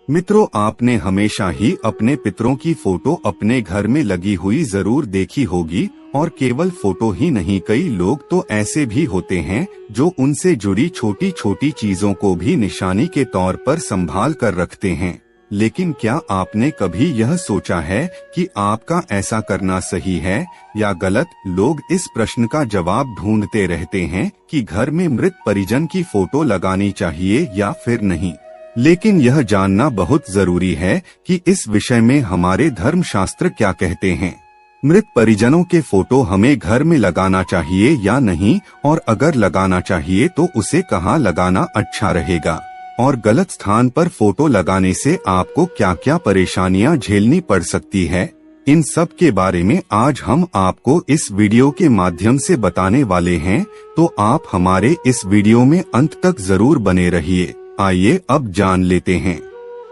मित्रों, आपने हमेशा ही अपने पितरों की फोटो अपने घर में लगी हुई जरूर देखी होगी। और केवल फोटो ही नहीं, कई लोग तो ऐसे भी होते हैं जो उनसे जुड़ी छोटी छोटी चीजों को भी निशानी के तौर पर संभाल कर रखते हैं। लेकिन क्या आपने कभी यह सोचा है कि आपका ऐसा करना सही है या गलत? लोग इस प्रश्न का जवाब ढूंढते रहते हैं कि घर में मृत परिजन की फोटो लगानी चाहिए या फिर नहीं। लेकिन यह जानना बहुत जरूरी है कि इस विषय में हमारे धर्म शास्त्र क्या कहते हैं। मृत परिजनों के फोटो हमें घर में लगाना चाहिए या नहीं, और अगर लगाना चाहिए तो उसे कहाँ लगाना अच्छा रहेगा, और गलत स्थान पर फोटो लगाने से आपको क्या क्या परेशानियां झेलनी पड़ सकती है। इन सब के बारे में आज हम आपको इस वीडियो के माध्यम से बताने वाले हैं, तो आप हमारे इस वीडियो में अंत तक जरूर बने रहिए। आइए अब जान लेते हैं।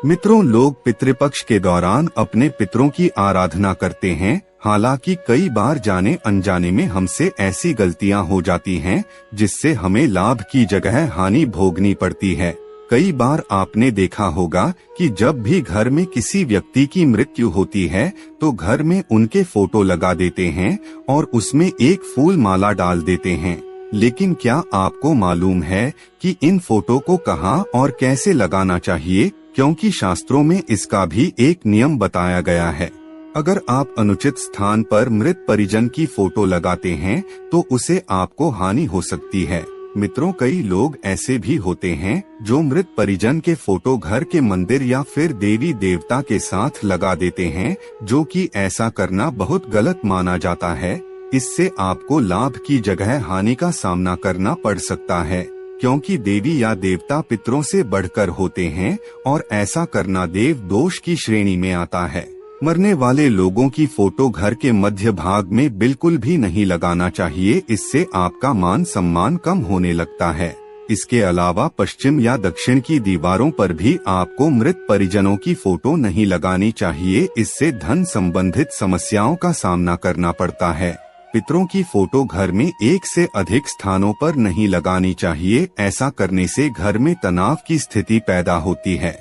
मित्रों, लोग पितृपक्ष के दौरान अपने पितरों की आराधना करते हैं। हालांकि कई बार जाने अनजाने में हमसे ऐसी गलतियां हो जाती हैं जिससे हमें लाभ की जगह हानि भोगनी पड़ती है। कई बार आपने देखा होगा कि जब भी घर में किसी व्यक्ति की मृत्यु होती है तो घर में उनके फोटो लगा देते हैं और उसमें एक फूल माला डाल देते हैं। लेकिन क्या आपको मालूम है कि इन फोटो को कहाँ और कैसे लगाना चाहिए? क्योंकि शास्त्रों में इसका भी एक नियम बताया गया है। अगर आप अनुचित स्थान पर मृत परिजन की फोटो लगाते हैं तो उसे आपको हानि हो सकती है। मित्रों, कई लोग ऐसे भी होते हैं जो मृत परिजन के फोटो घर के मंदिर या फिर देवी देवता के साथ लगा देते हैं, जो कि ऐसा करना बहुत गलत माना जाता है। इससे आपको लाभ की जगह हानि का सामना करना पड़ सकता है, क्योंकि देवी या देवता पितरों से बढ़कर होते हैं और ऐसा करना देव दोष की श्रेणी में आता है। मरने वाले लोगों की फोटो घर के मध्य भाग में बिल्कुल भी नहीं लगाना चाहिए, इससे आपका मान सम्मान कम होने लगता है। इसके अलावा पश्चिम या दक्षिण की दीवारों पर भी आपको मृत परिजनों की फोटो नहीं लगानी चाहिए, इससे धन संबंधित समस्याओं का सामना करना पड़ता है। पितरों की फोटो घर में एक से अधिक स्थानों पर नहीं लगानी चाहिए, ऐसा करने से घर में तनाव की स्थिति पैदा होती है।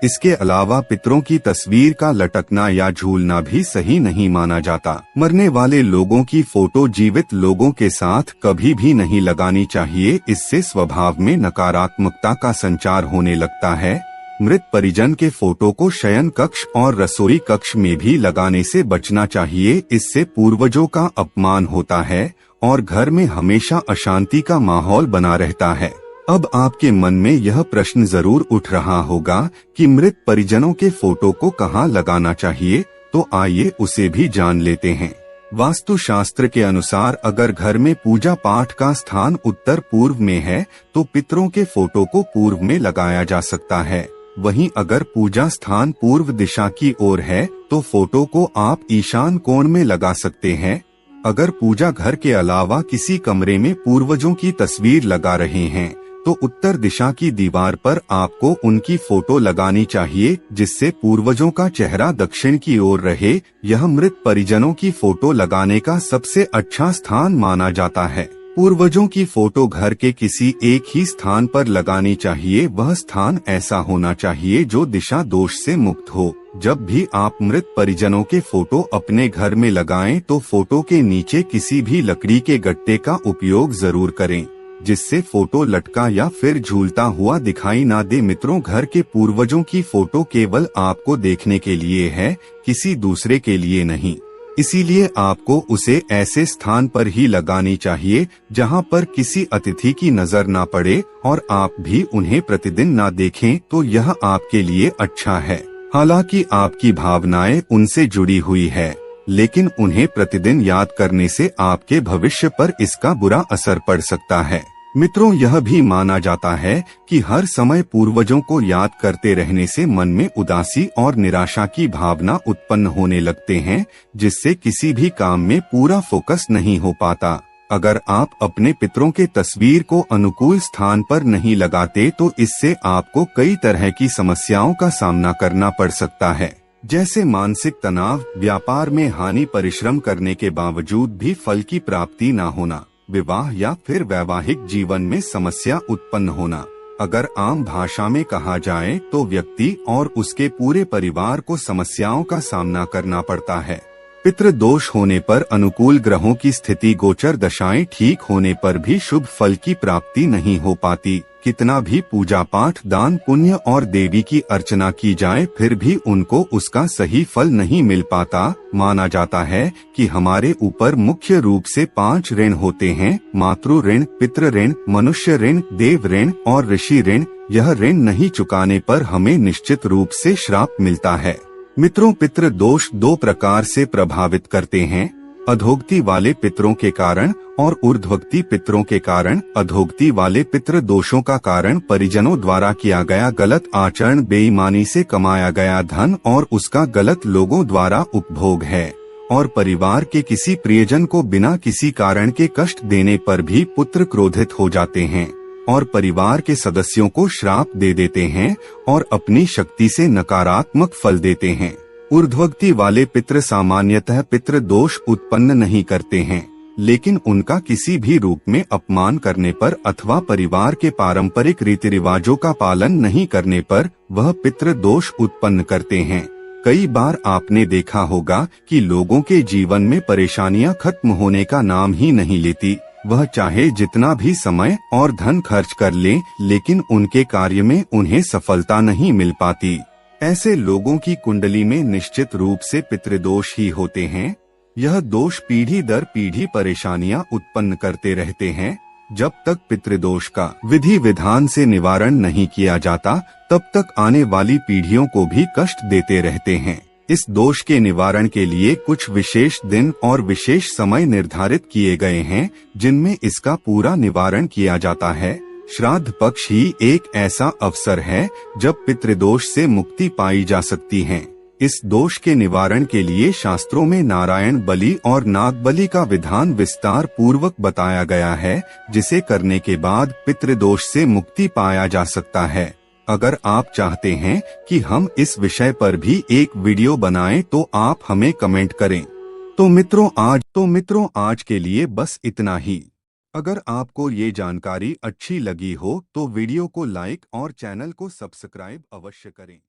इसके अलावा पितरों की तस्वीर का लटकना या झूलना भी सही नहीं माना जाता। मरने वाले लोगों की फोटो जीवित लोगों के साथ कभी भी नहीं लगानी चाहिए, इससे स्वभाव में नकारात्मकता का संचार होने लगता है। मृत परिजन के फोटो को शयन कक्ष और रसोई कक्ष में भी लगाने से बचना चाहिए, इससे पूर्वजों का अपमान होता है और घर में हमेशा अशांति का माहौल बना रहता है। अब आपके मन में यह प्रश्न जरूर उठ रहा होगा कि मृत परिजनों के फोटो को कहाँ लगाना चाहिए, तो आइए उसे भी जान लेते हैं। वास्तु शास्त्र के अनुसार अगर घर में पूजा पाठ का स्थान उत्तर पूर्व में है तो पितरों के फोटो को पूर्व में लगाया जा सकता है। वहीं अगर पूजा स्थान पूर्व दिशा की ओर है तो फोटो को आप ईशान कोण में लगा सकते हैं। अगर पूजा घर के अलावा किसी कमरे में पूर्वजों की तस्वीर लगा रहे हैं तो उत्तर दिशा की दीवार पर आपको उनकी फोटो लगानी चाहिए, जिससे पूर्वजों का चेहरा दक्षिण की ओर रहे। यह मृत परिजनों की फोटो लगाने का सबसे अच्छा स्थान माना जाता है। पूर्वजों की फोटो घर के किसी एक ही स्थान पर लगानी चाहिए। वह स्थान ऐसा होना चाहिए जो दिशा दोष से मुक्त हो। जब भी आप मृत परिजनों के फोटो अपने घर में लगाएं तो फोटो के नीचे किसी भी लकड़ी के गट्टे का उपयोग जरूर करें, जिससे फोटो लटका या फिर झूलता हुआ दिखाई ना दे। मित्रों, घर के पूर्वजों की फोटो केवल आपको देखने के लिए है, किसी दूसरे के लिए नहीं। इसीलिए आपको उसे ऐसे स्थान पर ही लगानी चाहिए जहां पर किसी अतिथि की नजर ना पड़े और आप भी उन्हें प्रतिदिन ना देखें, तो यह आपके लिए अच्छा है। हालांकि आपकी भावनाएं उनसे जुड़ी हुई है, लेकिन उन्हें प्रतिदिन याद करने से आपके भविष्य पर इसका बुरा असर पड़ सकता है। मित्रों, यह भी माना जाता है कि हर समय पूर्वजों को याद करते रहने से मन में उदासी और निराशा की भावना उत्पन्न होने लगते हैं, जिससे किसी भी काम में पूरा फोकस नहीं हो पाता। अगर आप अपने पितरों के तस्वीर को अनुकूल स्थान पर नहीं लगाते तो इससे आपको कई तरह की समस्याओं का सामना करना पड़ सकता है, जैसे मानसिक तनाव, व्यापार में हानि, परिश्रम करने के बावजूद भी फल की प्राप्ति न होना, विवाह या फिर वैवाहिक जीवन में समस्या उत्पन्न होना। अगर आम भाषा में कहा जाए तो व्यक्ति और उसके पूरे परिवार को समस्याओं का सामना करना पड़ता है। पितृ दोष होने पर अनुकूल ग्रहों की स्थिति, गोचर दशाएं ठीक होने पर भी शुभ फल की प्राप्ति नहीं हो पाती। कितना भी पूजा पाठ, दान पुण्य और देवी की अर्चना की जाए फिर भी उनको उसका सही फल नहीं मिल पाता। माना जाता है कि हमारे ऊपर मुख्य रूप से 5 ऋण होते हैं: मातृ ऋण, पितृ ऋण, मनुष्य ऋण, देव ऋण और ऋषि ऋण। यह ऋण नहीं चुकाने पर हमें निश्चित रूप से श्राप मिलता है। मित्रों, पितृ दोष 2 प्रकार से प्रभावित करते हैं: अधोगति वाले पितरों के कारण और ऊर्ध्वगति पितरों के कारण। अधोगति वाले पितृ दोषों का कारण परिजनों द्वारा किया गया गलत आचरण, बेईमानी से कमाया गया धन और उसका गलत लोगों द्वारा उपभोग है। और परिवार के किसी प्रियजन को बिना किसी कारण के कष्ट देने पर भी पुत्र क्रोधित हो जाते हैं और परिवार के सदस्यों को श्राप दे देते हैं और अपनी शक्ति से नकारात्मक फल देते हैं। ऊर्ध्वगति वाले पितृ सामान्यतः पितृ दोष उत्पन्न नहीं करते हैं, लेकिन उनका किसी भी रूप में अपमान करने पर अथवा परिवार के पारंपरिक रीति रिवाजों का पालन नहीं करने पर वह पितृ दोष उत्पन्न करते हैं। कई बार आपने देखा होगा कि लोगों के जीवन में परेशानियां खत्म होने का नाम ही नहीं लेती। वह चाहे जितना भी समय और धन खर्च कर लें, लेकिन उनके कार्य में उन्हें सफलता नहीं मिल पाती। ऐसे लोगों की कुंडली में निश्चित रूप से पितृदोष ही होते हैं। यह दोष पीढ़ी दर पीढ़ी परेशानियां उत्पन्न करते रहते हैं। जब तक पितृदोष का विधि विधान से निवारण नहीं किया जाता, तब तक आने वाली पीढ़ियों को भी कष्ट देते रहते हैं। इस दोष के निवारण के लिए कुछ विशेष दिन और विशेष समय निर्धारित किए गए हैं, जिनमें इसका पूरा निवारण किया जाता है। श्राद्ध पक्ष ही एक ऐसा अवसर है जब पितृदोष से मुक्ति पाई जा सकती है। इस दोष के निवारण के लिए शास्त्रों में नारायण बलि और नाग बलि का विधान विस्तार पूर्वक बताया गया है, जिसे करने के बाद पितृदोष से मुक्ति पाया जा सकता है। अगर आप चाहते हैं कि हम इस विषय पर भी एक वीडियो बनाएं तो आप हमें कमेंट करें। तो मित्रों आज के लिए बस इतना ही। अगर आपको ये जानकारी अच्छी लगी हो तो वीडियो को लाइक और चैनल को सब्सक्राइब अवश्य करें।